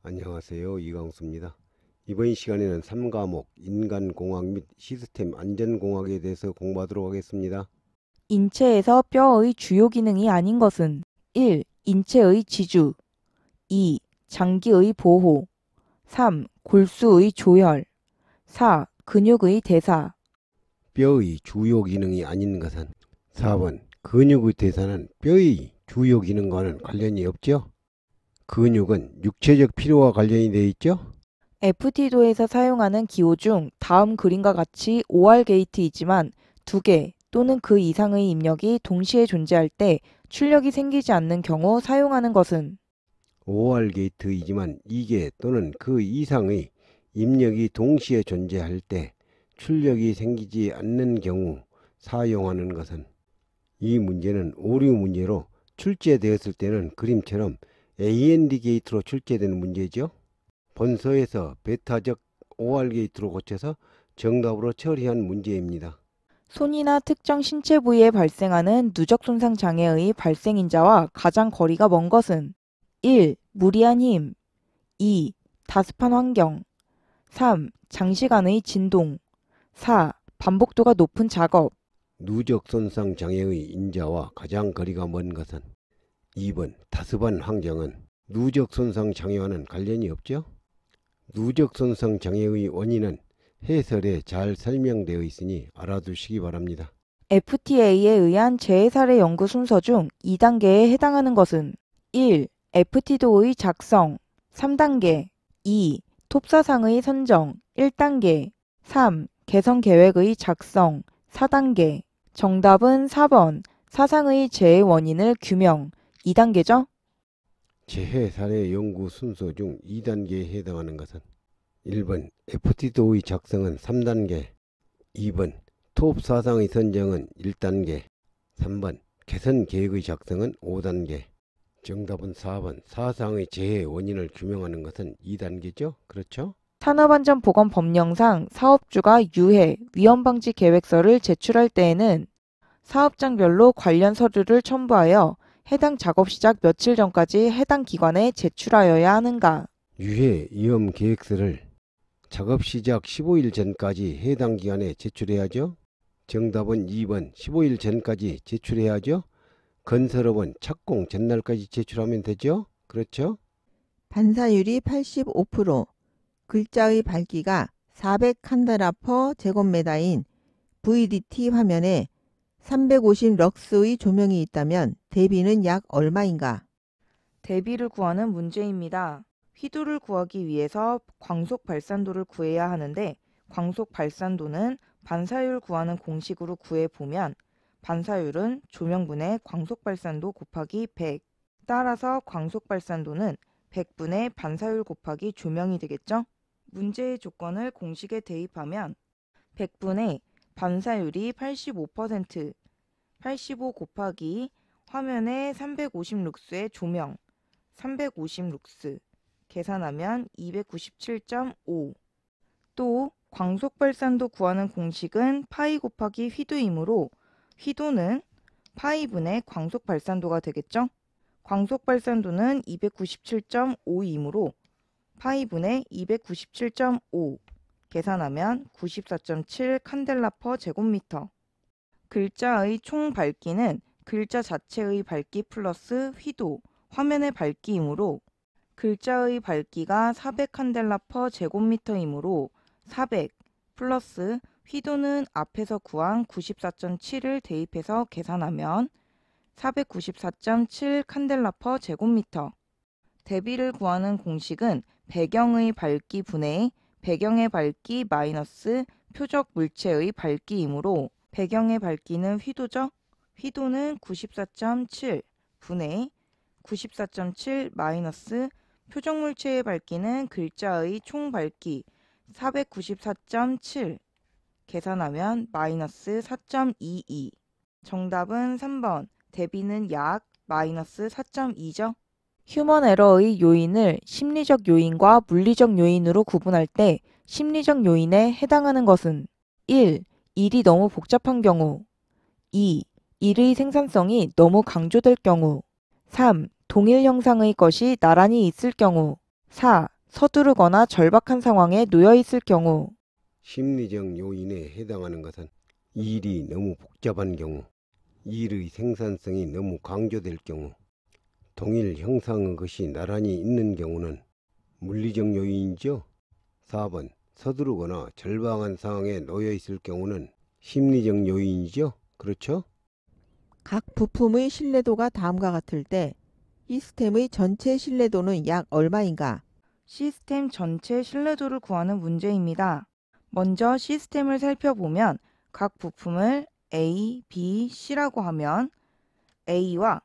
안녕하세요. 이광수입니다. 이번 시간에는 3과목 인간공학 및 시스템 안전공학에 대해서 공부하도록 하겠습니다. 인체에서 뼈의 주요 기능이 아닌 것은 1. 인체의 지주 2. 장기의 보호 3. 골수의 조혈 4. 근육의 대사 뼈의 주요 기능이 아닌 것은 4번 근육의 대사는 뼈의 주요 기능과는 관련이 없죠. 근육은 육체적 필요와 관련이 되어 있죠. FT도에서 사용하는 기호 중 다음 그림과 같이 OR 게이트이지만 2개 또는 그 이상의 입력이 동시에 존재할 때 출력이 생기지 않는 경우 사용하는 것은 OR 게이트이지만 2개 또는 그 이상의 입력이 동시에 존재할 때 출력이 생기지 않는 경우 사용하는 것은 이 문제는 오류 문제로 출제되었을 때는 그림처럼 AND 게이트로 출제되는 문제죠. 본서에서 베타적 OR 게이트로 고쳐서 정답으로 처리한 문제입니다. 손이나 특정 신체 부위에 발생하는 누적 손상 장애의 발생인자와 가장 거리가 먼 것은 1. 무리한 힘 2. 다습한 환경 3. 장시간의 진동 4. 반복도가 높은 작업 누적 손상 장애의 인자와 가장 거리가 먼 것은 2번 다습한 환경은 누적 손상 장애와는 관련이 없죠. 누적 손상 장애의 원인은 해설에 잘 설명되어 있으니 알아두시기 바랍니다. FTA에 의한 재해 사례 연구 순서 중 2단계에 해당하는 것은 1. FT도의 작성 3단계 2. 톱사상의 선정 1단계 3. 개선 계획의 작성 4단계 정답은 4번 사상의 재해 원인을 규명 2단계죠? 재해 사례 연구 순서 중 2단계에 해당하는 것은 1번 FT도의 작성은 3단계 2번 톱 사상의 선정은 1단계 3번 개선 계획의 작성은 5단계 정답은 4번 사상의 재해 원인을 규명하는 것은 2단계죠? 그렇죠? 산업안전보건법령상 사업주가 유해, 위험방지 계획서를 제출할 때에는 사업장별로 관련 서류를 첨부하여 해당 작업 시작 며칠 전까지 해당 기관에 제출하여야 하는가? 유해 위험 계획서를 작업 시작 15일 전까지 해당 기관에 제출해야죠. 정답은 2번 15일 전까지 제출해야죠. 건설업은 착공 전날까지 제출하면 되죠. 그렇죠? 반사율이 85%, 글자의 밝기가 400 칸델라 퍼 제곱미터인 VDT 화면에 350 럭스의 조명이 있다면 대비는 약 얼마인가? 대비를 구하는 문제입니다. 휘도를 구하기 위해서 광속 발산도를 구해야 하는데 광속 발산도는 반사율 구하는 공식으로 구해보면 반사율은 조명분의 광속 발산도 곱하기 100 따라서 광속 발산도는 100분의 반사율 곱하기 조명이 되겠죠? 문제의 조건을 공식에 대입하면 100분의 반사율이 85%, 85 곱하기 화면에 350 룩스의 조명, 350 룩스 계산하면 297.5. 또 광속 발산도 구하는 공식은 파이 곱하기 휘도이므로 휘도는 파이분의 광속 발산도가 되겠죠? 광속 발산도는 297.5이므로 파이분의 297.5 계산하면 94.7 칸델라 퍼 제곱미터. 글자의 총 밝기는 글자 자체의 밝기 플러스 휘도, 화면의 밝기이므로 글자의 밝기가 400 칸델라 퍼 제곱미터이므로 400 플러스 휘도는 앞에서 구한 94.7을 대입해서 계산하면 494.7 칸델라 퍼 제곱미터. 대비를 구하는 공식은 배경의 밝기 분의 배경의 밝기 마이너스 표적 물체의 밝기이므로 배경의 밝기는 휘도죠. 휘도는 94.7 분의 94.7 마이너스 표적 물체의 밝기는 글자의 총 밝기 494.7 계산하면 마이너스 4.22. 정답은 3번 대비는 약 마이너스 4.2죠. 휴먼 에러의 요인을 심리적 요인과 물리적 요인으로 구분할 때 심리적 요인에 해당하는 것은 1. 일이 너무 복잡한 경우 2. 일의 생산성이 너무 강조될 경우 3. 동일 형상의 것이 나란히 있을 경우 4. 서두르거나 절박한 상황에 놓여 있을 경우. 심리적 요인에 해당하는 것은 일이 너무 복잡한 경우, 일의 생산성이 너무 강조될 경우, 동일 형상의 것이 나란히 있는 경우는 물리적 요인이죠. 4번 서두르거나 절박한 상황에 놓여 있을 경우는 심리적 요인이죠. 그렇죠? 각 부품의 신뢰도가 다음과 같을 때 시스템의 전체 신뢰도는 약 얼마인가? 시스템 전체 신뢰도를 구하는 문제입니다. 먼저 시스템을 살펴보면 각 부품을 A, B, C라고 하면 A와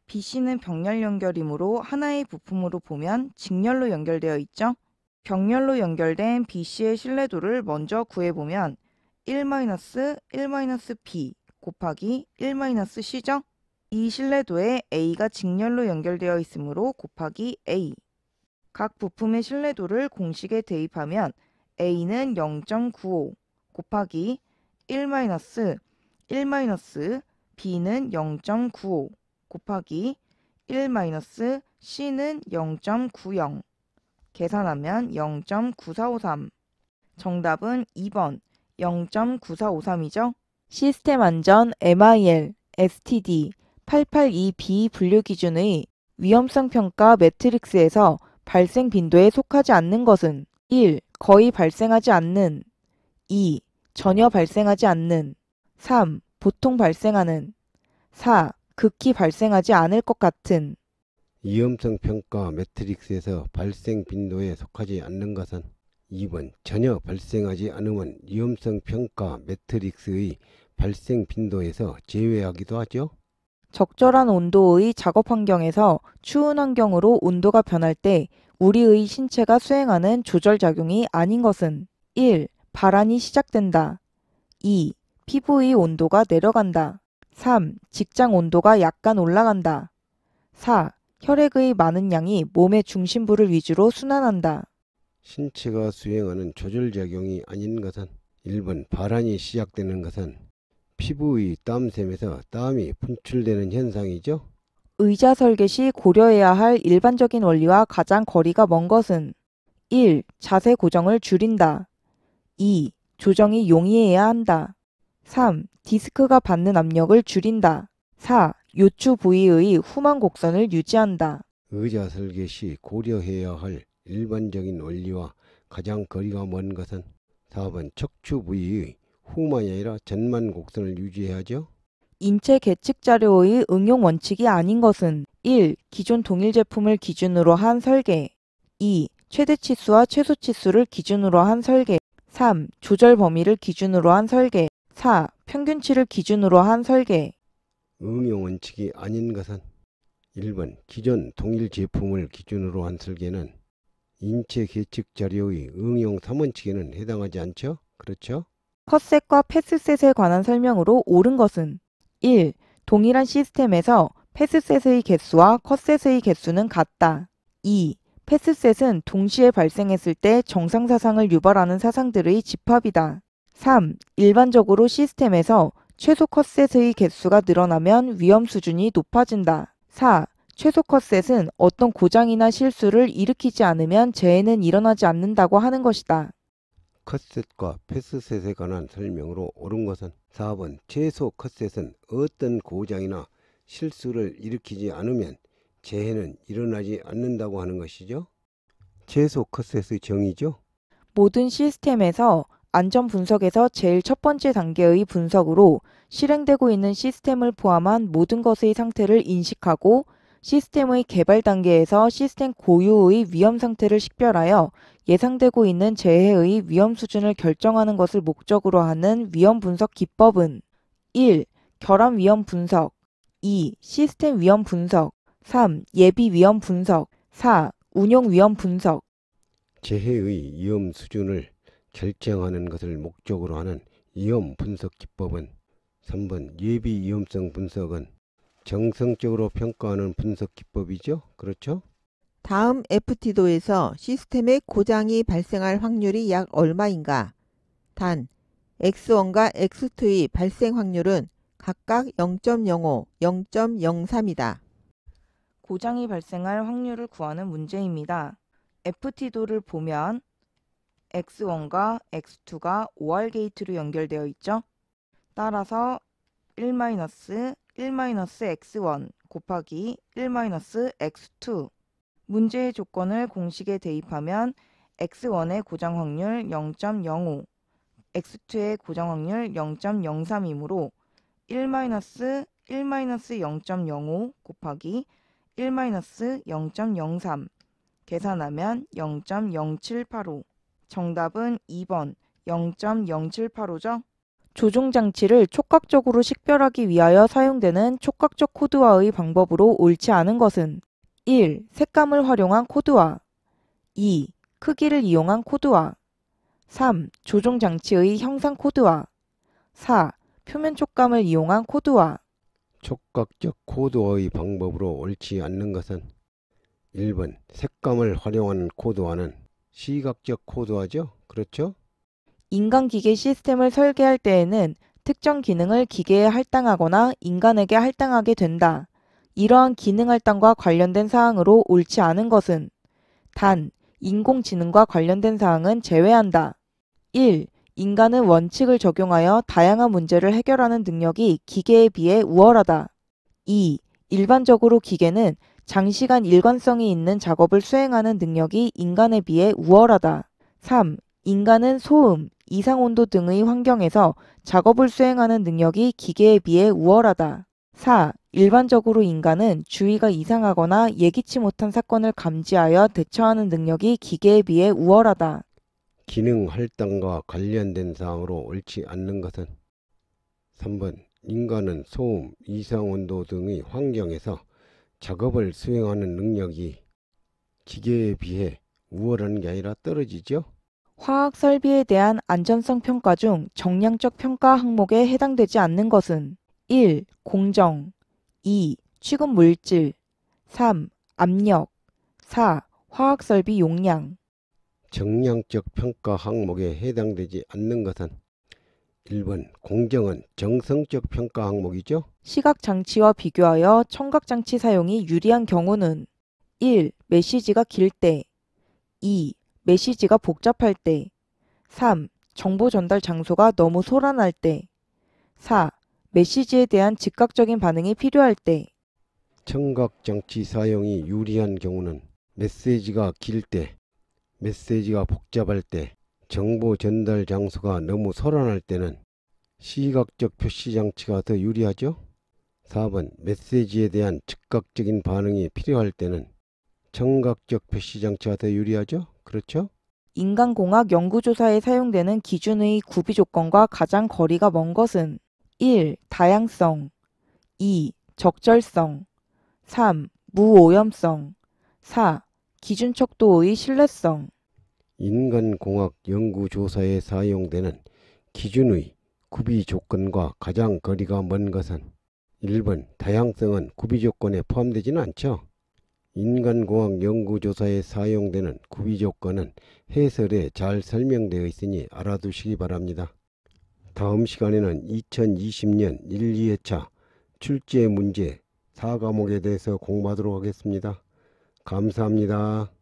BC는 병렬 연결이므로 하나의 부품으로 보면 직렬로 연결되어 있죠. 병렬로 연결된 BC의 신뢰도를 먼저 구해보면 1-1-B 곱하기 1-C죠. 이 신뢰도에 A가 직렬로 연결되어 있으므로 곱하기 A. 각 부품의 신뢰도를 공식에 대입하면 A는 0.95 곱하기 1-B는 0.95 곱하기 1-C는 0.90 계산하면 0.9453. 정답은 2번 0.9453이죠. 시스템 안전 MIL, STD 882B 분류 기준의 위험성 평가 매트릭스에서 발생 빈도에 속하지 않는 것은 1. 거의 발생하지 않는 2. 전혀 발생하지 않는 3. 보통 발생하는 4. 극히 발생하지 않을 것 같은. 위험성 평가 매트릭스에서 발생 빈도에 속하지 않는 것은 2번 전혀 발생하지 않으면 위험성 평가 매트릭스의 발생 빈도에서 제외하기도 하죠. 적절한 온도의 작업 환경에서 추운 환경으로 온도가 변할 때 우리의 신체가 수행하는 조절작용이 아닌 것은 1. 발한이 시작된다. 2. 피부의 온도가 내려간다. 3. 직장 온도가 약간 올라간다. 4. 혈액의 많은 양이 몸의 중심부를 위주로 순환한다. 신체가 수행하는 조절작용이 아닌 것은 1번 발한이 시작되는 것은 피부의 땀샘에서 땀이 분출되는 현상이죠. 의자 설계 시 고려해야 할 일반적인 원리와 가장 거리가 먼 것은 1. 자세 고정을 줄인다. 2. 조정이 용이해야 한다. 3. 디스크가 받는 압력을 줄인다. 4. 요추 부위의 후만 곡선을 유지한다. 의자 설계 시 고려해야 할 일반적인 원리와 가장 거리가 먼 것은 4번 척추 부위의 후만이 아니라 전만 곡선을 유지해야죠. 인체 계측 자료의 응용 원칙이 아닌 것은 1. 기존 동일 제품을 기준으로 한 설계. 2. 최대 치수와 최소 치수를 기준으로 한 설계. 3. 조절 범위를 기준으로 한 설계. 4. 평균치를 기준으로 한 설계. 응용 원칙이 아닌 것은 1번 기존 동일 제품을 기준으로 한 설계는 인체 계측 자료의 응용 3원칙에는 해당하지 않죠? 그렇죠? 컷셋과 패스셋에 관한 설명으로 옳은 것은 1. 동일한 시스템에서 패스셋의 개수와 컷셋의 개수는 같다. 2. 패스셋은 동시에 발생했을 때 정상사상을 유발하는 사상들의 집합이다. 3. 일반적으로 시스템에서 최소 컷셋의 개수가 늘어나면 위험 수준이 높아진다. 4. 최소 컷셋은 어떤 고장이나 실수를 일으키지 않으면 재해는 일어나지 않는다고 하는 것이다. 컷셋과 패스셋에 관한 설명으로 옳은 것은 4번 최소 컷셋은 어떤 고장이나 실수를 일으키지 않으면 재해는 일어나지 않는다고 하는 것이죠. 최소 컷셋의 정의죠. 모든 시스템에서 안전 분석에서 제일 첫 번째 단계의 분석으로 실행되고 있는 시스템을 포함한 모든 것의 상태를 인식하고 시스템의 개발 단계에서 시스템 고유의 위험 상태를 식별하여 예상되고 있는 재해의 위험 수준을 결정하는 것을 목적으로 하는 위험 분석 기법은 1. 결함 위험 분석 2. 시스템 위험 분석 3. 예비 위험 분석 4. 운용 위험 분석. 재해의 위험 수준을 결정하는 것을 목적으로 하는 위험 분석 기법은 3번 예비 위험성 분석은 정성적으로 평가하는 분석 기법이죠. 그렇죠? 다음 FT도에서 시스템의 고장이 발생할 확률이 약 얼마인가? 단, X1과 X2의 발생 확률은 각각 0.05, 0.03이다. 고장이 발생할 확률을 구하는 문제입니다. FT도를 보면 x1과 x2가 OR 게이트로 연결되어 있죠. 따라서 1-1-x1 곱하기 1-x2 문제의 조건을 공식에 대입하면 x1의 고정 확률 0.05, x2의 고정 확률 0.03이므로 1-0.05 곱하기 1-0.03 계산하면 0.0785. 정답은 2번 0.0785죠. 조종장치를 촉각적으로 식별하기 위하여 사용되는 촉각적 코드화의 방법으로 옳지 않은 것은 1. 색감을 활용한 코드화 2. 크기를 이용한 코드화 3. 조종장치의 형상 코드화 4. 표면 촉감을 이용한 코드화. 촉각적 코드화의 방법으로 옳지 않는 것은 1번 색감을 활용하는 코드화는 시각적 코드화죠. 그렇죠? 인간기계 시스템을 설계할 때에는 특정 기능을 기계에 할당하거나 인간에게 할당하게 된다. 이러한 기능 할당과 관련된 사항으로 옳지 않은 것은 단, 인공지능과 관련된 사항은 제외한다. 1. 인간은 원칙을 적용하여 다양한 문제를 해결하는 능력이 기계에 비해 우월하다. 2. 일반적으로 기계는 장시간 일관성이 있는 작업을 수행하는 능력이 인간에 비해 우월하다. 3. 인간은 소음, 이상온도 등의 환경에서 작업을 수행하는 능력이 기계에 비해 우월하다. 4. 일반적으로 인간은 주의가 이상하거나 예기치 못한 사건을 감지하여 대처하는 능력이 기계에 비해 우월하다. 기능 할당과 관련된 사항으로 옳지 않는 것은 3번 인간은 소음, 이상온도 등의 환경에서 작업을 수행하는 능력이 기계에 비해 우월한 게 아니라 떨어지죠. 화학 설비에 대한 안전성 평가 중 정량적 평가 항목에 해당되지 않는 것은 1. 공정 2. 취급 물질 3. 압력 4. 화학 설비 용량. 정량적 평가 항목에 해당되지 않는 것은 1번 공정은 정성적 평가 항목이죠. 시각장치와 비교하여 청각장치 사용이 유리한 경우는 1. 메시지가 길 때 2. 메시지가 복잡할 때 3. 정보 전달 장소가 너무 소란할 때 4. 메시지에 대한 즉각적인 반응이 필요할 때. 청각장치 사용이 유리한 경우는 메시지가 길 때, 메시지가 복잡할 때, 정보 전달 장소가 너무 소란할 때는 시각적 표시장치가 더 유리하죠. 4번 메시지에 대한 즉각적인 반응이 필요할 때는 청각적 표시장치가 더 유리하죠. 그렇죠? 인간공학 연구조사에 사용되는 기준의 구비조건과 가장 거리가 먼 것은 1. 다양성 2. 적절성 3. 무오염성 4. 기준 척도의 신뢰성. 인간공학 연구조사에 사용되는 기준의 구비조건과 가장 거리가 먼 것은 1번 다양성은 구비조건에 포함되지는 않죠. 인간공학 연구조사에 사용되는 구비조건은 해설에 잘 설명되어 있으니 알아두시기 바랍니다. 다음 시간에는 2020년 1, 2회차 출제 문제 4과목에 대해서 공부하도록 하겠습니다. 감사합니다.